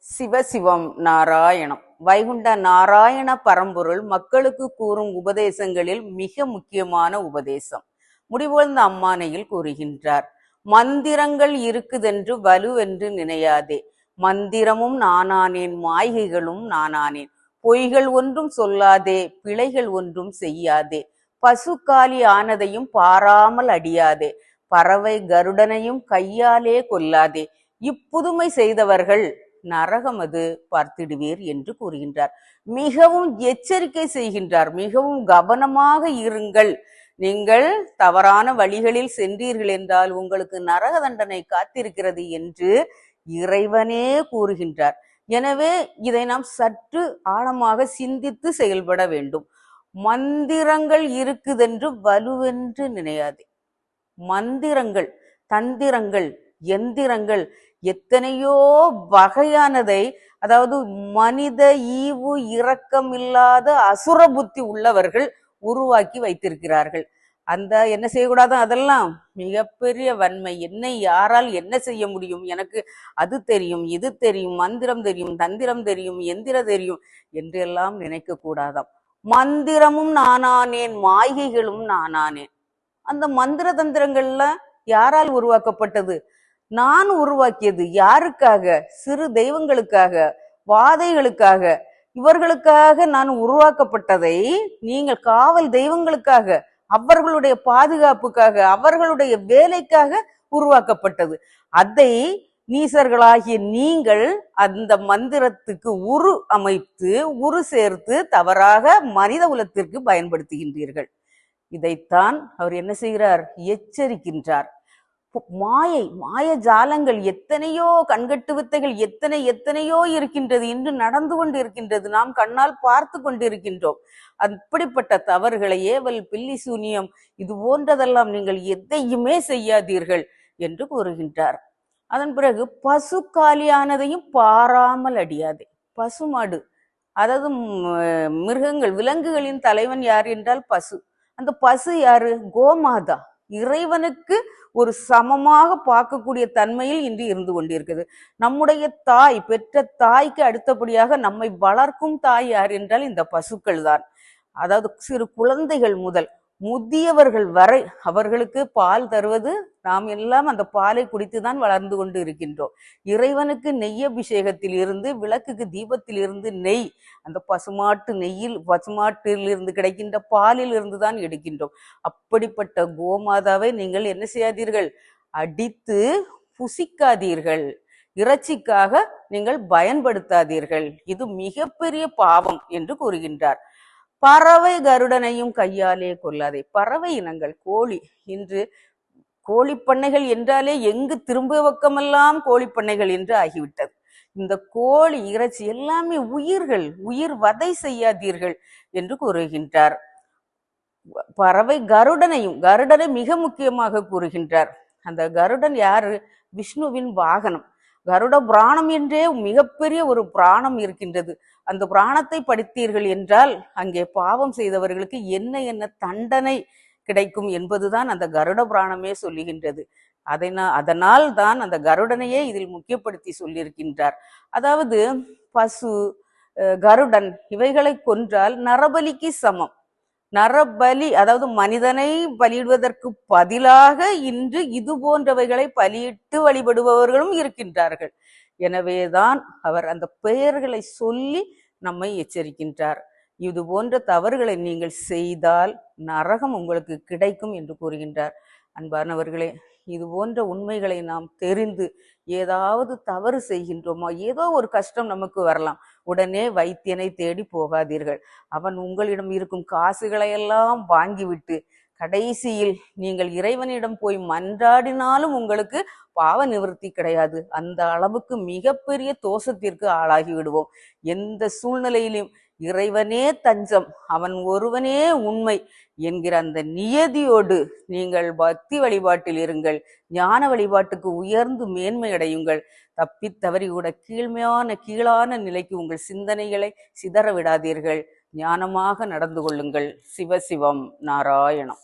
சிவசிவம் நாராயணம். வைகுண்ட நாராயண பரம்பொருள் மக்களுக்கு கூறும் உபதேசங்களில் மிக முக்கியமான உபதேசம் முடிவுழ்ந்த அம்மானையில் கூறுகின்றார். மந்திரங்கள் இருக்குதென்று வலுவென்று நினையாதே, மந்திரமும் நானானேன், மாய்கைகளும் நானானேன். பொய்கள் ஒன்றும் சொல்லாதே, பிழைகள் ஒன்றும் செய்யாதே. பசுக்காலி ஆனதையும் பாராமல் அடியாதே, பறவை கருடனையும் கையாலே கொல்லாதே. இப்புதுமை செய்தவர்கள் நரகமது பார்த்திடுவீர் என்று கூறுகின்றார். மிகவும் எச்சரிக்கை செய்கின்றார். மிகவும் கவனமாக இருங்கள். நீங்கள் தவறான வழிகளில் சென்றீர்கள் என்றால் உங்களுக்கு நரக தண்டனை காத்திருக்கிறது என்று இறைவனே கூறுகின்றார். எனவே இதை நாம் சற்று ஆழமாக சிந்தித்து செயல்பட வேண்டும். மந்திரங்கள் இருக்குதென்று வலுவென்று நினையாதே. மந்திரங்கள், தந்திரங்கள், எந்திரங்கள் எத்தனையோ வகையானதை, அதாவது மனித ஈவு இரக்கம் இல்லாத அசுர புத்தி உள்ளவர்கள் உருவாக்கி வைத்திருக்கிறார்கள். அந்த என்ன செய்யக்கூடாது, அதெல்லாம் மிகப்பெரிய வன்மை. என்னை யாரால் என்ன செய்ய முடியும், எனக்கு அது தெரியும், இது தெரியும், மந்திரம் தெரியும், தந்திரம் தெரியும், எந்திரம் தெரியும் என்றெல்லாம் நினைக்க கூடாதாம். மந்திரமும் நானானேன், மாய்கைகளும் நானானேன். அந்த மந்திர தந்திரங்கள்ல யாரால் உருவாக்கப்பட்டது? நான் உருவாக்கியது. யாருக்காக? சிறு தெய்வங்களுக்காக, வாதைகளுக்காக, இவர்களுக்காக நான் உருவாக்கப்பட்டதை நீங்கள் காவல் தெய்வங்களுக்காக, அவர்களுடைய பாதுகாப்புக்காக, அவர்களுடைய வேலைக்காக உருவாக்கப்பட்டது. அதை நீசர்களாகிய நீங்கள் அந்த மந்திரத்துக்கு உரு அமைத்து, உரு சேர்த்து தவறாக மனித குலத்திற்கு பயன்படுத்துகின்றீர்கள். இதைத்தான் அவர் என்ன செய்கிறார்? எச்சரிக்கின்றார். மாய ஜாலங்கள் எத்தனையோ, கண்கட்டு வித்தைகள் எத்தனையோ இருக்கின்றது, இன்று நடந்து கொண்டு இருக்கின்றது, நாம் கண்ணால் பார்த்து கொண்டிருக்கின்றோம். அப்படிப்பட்ட தவறுகளை, ஏவல், பில்லி சூனியம், இது போன்றதெல்லாம் நீங்கள் எதையுமே செய்யாதீர்கள் என்று கூறுகின்றார். அதன் பிறகு பசு காலியானதையும் பாராமல் அடியாதே. பசுமாடு, அதாவது மிருகங்கள், விலங்குகளின் தலைவன் யார் என்றால் பசு. அந்த பசு யாரு? கோமாதா. இறைவனுக்கு ஒரு சமமாக பார்க்கக்கூடிய தன்மையில் இன்று இருந்து கொண்டிருக்கிறது. நம்முடைய தாய், பெற்ற தாய்க்கு அடுத்தபடியாக நம்மை வளர்க்கும் தாய் யார் என்றால் இந்த பசுக்கள் தான். அதாவது சிறு குழந்தைகள் முதல் முதியவர்கள் வரை அவர்களுக்கு பால் தருவது நாம் எல்லாம் அந்த பாலை குடித்துதான் வளர்ந்து கொண்டு இருக்கின்றோம். இறைவனுக்கு நெய் அபிஷேகத்தில் இருந்து, விளக்குக்கு தீபத்தில் இருந்து நெய், அந்த பசுமாட்டு நெய்யில், பசுமாட்டில் இருந்து கிடைக்கின்ற பாலில் இருந்துதான் எடுக்கின்றோம். அப்படிப்பட்ட கோமாதாவை நீங்கள் என்ன செய்யாதீர்கள்? அடித்து புசிக்காதீர்கள். இறைச்சிக்காக நீங்கள் பயன்படுத்தாதீர்கள். இது மிகப்பெரிய பாவம் என்று கூறுகின்றார். பறவை கருடனையும் கையாலே கொல்லாதே. பறவை இனங்கள், கோழி, இன்று கோழிப்பண்ணைகள் என்றாலே எங்கு திரும்ப பக்கமெல்லாம் கோழிப்பண்ணைகள் என்று ஆகிவிட்டது. இந்த கோழி இறைச்சி எல்லாமே உயிர்கள், உயிர் வதை செய்யாதீர்கள் என்று கூறுகின்றார். பறவை கருடனையும், கருடனை மிக முக்கியமாக கூறுகின்றார். அந்த கருடன் யாரு? விஷ்ணுவின் வாகனம். கருட புராணம் என்றே மிகப்பெரிய ஒரு புராணம் இருக்கின்றது. அந்த புராணத்தை படித்தீர்கள் என்றால் அங்கே பாவம் செய்தவர்களுக்கு என்ன என்ன தண்டனை கிடைக்கும் என்பதுதான் அந்த கருட புராணமே சொல்லுகின்றது. அதனால் தான் அந்த கருடனையே இதில் முக்கியப்படுத்தி சொல்லியிருக்கின்றார். அதாவது பசு, கருடன் இவைகளை கொன்றால் நரபலிக்கு சமம். நரபலி, அதாவது மனிதனை பலியிடுவதற்கு பதிலாக இன்று இது போன்றவைகளை பலியிட்டு வழிபடுபவர்களும் இருக்கின்றார்கள். எனவேதான் அவர் அந்த பெயர்களை சொல்லி நம்மை எச்சரிக்கின்றார். இது போன்ற தவறுகளை நீங்கள் செய்தால் நரகம் உங்களுக்கு கிடைக்கும் என்று கூறுகின்றார். அன்பானவர்களே, இது போன்ற உண்மைகளை நாம் தெரிந்து ஏதாவது தவறு செய்கின்றோமா, ஏதோ ஒரு கஷ்டம் நமக்கு வரலாம், உடனே வைத்தியனை தேடி போகாதீர்கள். அவன் உங்களிடம் இருக்கும் காசுகளை எல்லாம் வாங்கிவிட்டு கடைசியில் நீங்கள் இறைவனிடம் போய் மன்றாடினாலும் உங்களுக்கு பாவ நிவர்த்தி கிடையாது. அந்த அளவுக்கு மிகப்பெரிய தோஷத்திற்கு ஆளாகி விடுவோம். எந்த சூழ்நிலையிலும் இறைவனே தஞ்சம், அவன் ஒருவனே உண்மை என்கிற அந்த நியதியோடு நீங்கள் பக்தி வழிபாட்டில் இருங்கள். ஞான வழிபாட்டுக்கு உயர்ந்து மேன்மை அடையுங்கள். தப்பி தவறி கூட கீழான நிலைக்கு உங்கள் சிந்தனைகளை சிதற விடாதீர்கள். ஞானமாக நடந்து கொள்ளுங்கள். சிவசிவம் நாராயணம்.